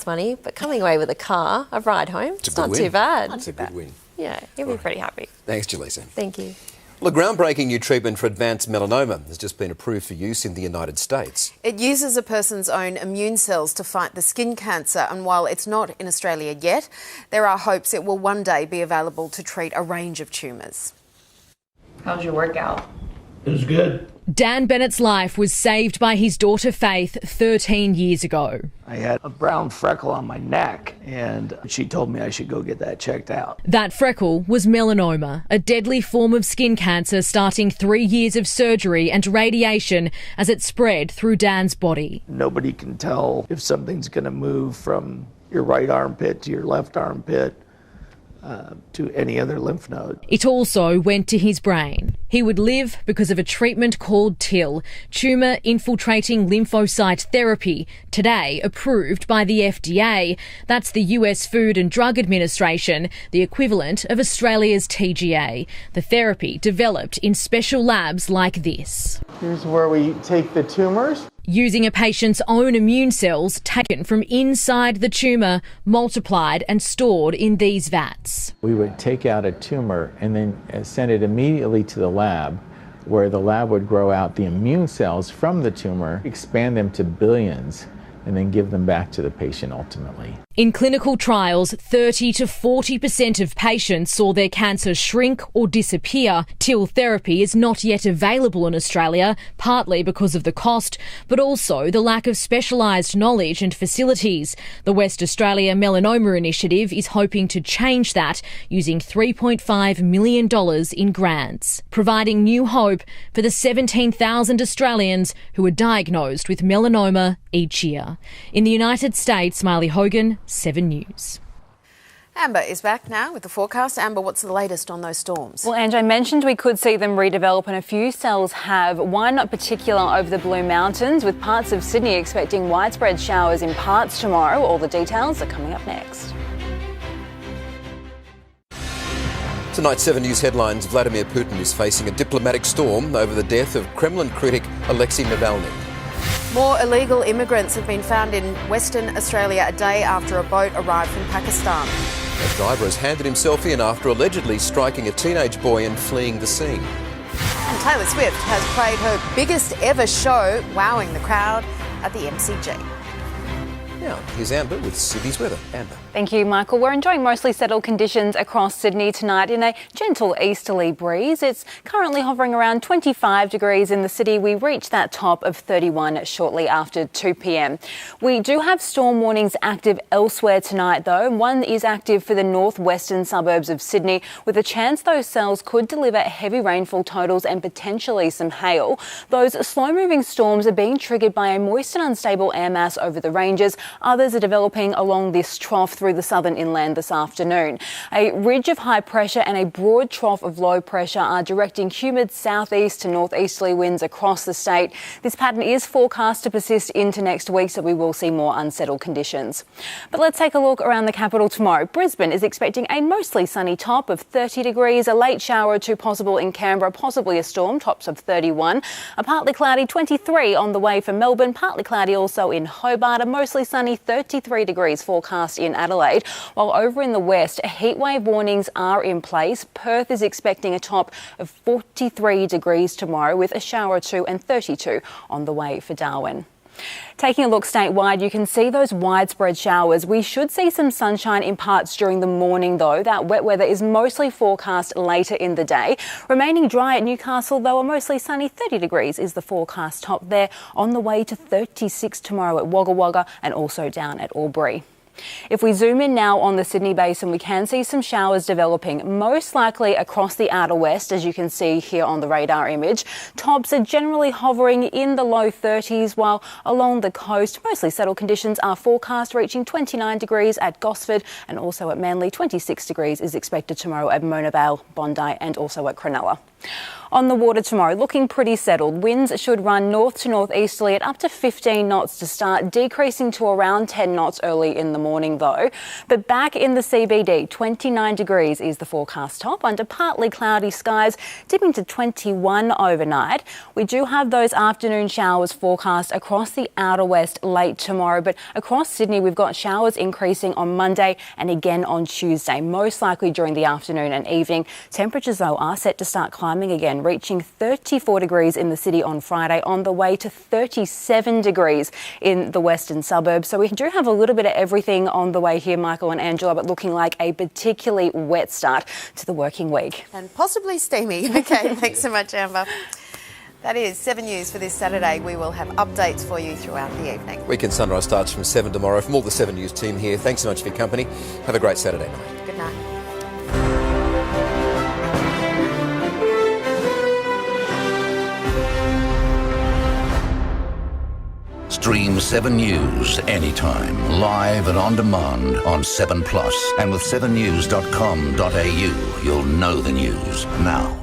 money, but coming away with a car, a ride home, it's not too bad. That's a good win. Yeah, you'll be pretty happy. Thanks, Jelissa. Thank you. Well, a groundbreaking new treatment for advanced melanoma has just been approved for use in the United States. It uses a person's own immune cells to fight the skin cancer, and while it's not in Australia yet, there are hopes it will one day be available to treat a range of tumours. How was your workout? It was good. Dan Bennett's life was saved by his daughter Faith 13 years ago. I had a brown freckle on my neck, and she told me I should go get that checked out. That freckle was melanoma, a deadly form of skin cancer starting 3 years of surgery and radiation as it spread through Dan's body. Nobody can tell if something's going to move from your right armpit to your left armpit. To any other lymph node. It also went to his brain. He would live because of a treatment called TIL, tumour infiltrating lymphocyte therapy, today approved by the FDA. That's the US Food and Drug Administration, the equivalent of Australia's TGA. The therapy developed in special labs like this. Here's where we take the tumours. Using a patient's own immune cells taken from inside the tumour, multiplied and stored in these vats. We would take out a tumour and then send it immediately to the lab, where the lab would grow out the immune cells from the tumour, expand them to billions, and then give them back to the patient ultimately. In clinical trials, 30 to 40% of patients saw their cancer shrink or disappear. TIL therapy is not yet available in Australia, partly because of the cost, but also the lack of specialised knowledge and facilities. The West Australia Melanoma Initiative is hoping to change that using $3.5 million in grants, providing new hope for the 17,000 Australians who are diagnosed with melanoma each year. In the United States, Marley Hogan, 7 News. Amber is back now with the forecast. Amber, what's the latest on those storms? Well, Ange, I mentioned we could see them redevelop, and a few cells have. One in particular over the Blue Mountains, with parts of Sydney expecting widespread showers in parts tomorrow. All the details are coming up next. Tonight's 7 News headlines: Vladimir Putin is facing a diplomatic storm over the death of Kremlin critic Alexei Navalny. More illegal immigrants have been found in Western Australia a day after a boat arrived from Pakistan. A driver has handed himself in after allegedly striking a teenage boy and fleeing the scene. And Taylor Swift has played her biggest ever show, wowing the crowd at the MCG. Now, here's Amber with Sydney's weather. Amber. Thank you, Michael. We're enjoying mostly settled conditions across Sydney tonight in a gentle easterly breeze. It's currently hovering around 25 degrees in the city. We reach that top of 31 shortly after 2 p.m. We do have storm warnings active elsewhere tonight, though. One is active for the northwestern suburbs of Sydney, with a chance those cells could deliver heavy rainfall totals and potentially some hail. Those slow-moving storms are being triggered by a moist and unstable air mass over the ranges. Others are developing along this trough through the southern inland this afternoon. A ridge of high pressure and a broad trough of low pressure are directing humid southeast to northeasterly winds across the state. This pattern is forecast to persist into next week, so we will see more unsettled conditions. But let's take a look around the capital tomorrow. Brisbane is expecting a mostly sunny top of 30 degrees, a late shower or two possible in Canberra, possibly a storm, tops of 31. A partly cloudy 23 on the way for Melbourne, partly cloudy also in Hobart, a mostly sunny 33 degrees forecast in Adelaide, while over in the west, heatwave warnings are in place. Perth is expecting a top of 43 degrees tomorrow, with a shower or two, and 32 on the way for Darwin. Taking a look statewide, you can see those widespread showers. We should see some sunshine in parts during the morning, though. That wet weather is mostly forecast later in the day. Remaining dry at Newcastle, though, a mostly sunny 30 degrees is the forecast top there, on the way to 36 tomorrow at Wagga Wagga and also down at Albury. If we zoom in now on the Sydney Basin, we can see some showers developing, most likely across the outer west, as you can see here on the radar image. Tops are generally hovering in the low 30s, while along the coast, mostly settled conditions are forecast, reaching 29 degrees at Gosford and also at Manly. 26 degrees is expected tomorrow at Mona Vale, Bondi and also at Cronulla. On the water tomorrow, looking pretty settled. Winds should run north to northeasterly at up to 15 knots to start, decreasing to around 10 knots early in the morning. morning though. But back in the CBD, 29 degrees is the forecast top under partly cloudy skies, dipping to 21 overnight. We do have those afternoon showers forecast across the outer west late tomorrow, but across Sydney we've got showers increasing on Monday and again on Tuesday, most likely during the afternoon and evening. Temperatures though are set to start climbing again, reaching 34 degrees in the city on Friday, on the way to 37 degrees in the western suburbs. So we do have a little bit of everything on the way here, Michael and Angela, but looking like a particularly wet start to the working week. And possibly steamy. Okay, thanks so much, Amber. That is 7 News for this Saturday. We will have updates for you throughout the evening. Weekend Sunrise starts from 7 tomorrow. From all the 7 News team here, thanks so much for your company. Have a great Saturday night. Good night. Stream 7 News anytime, live and on demand on 7 Plus. And with 7news.com.au, you'll know the news now.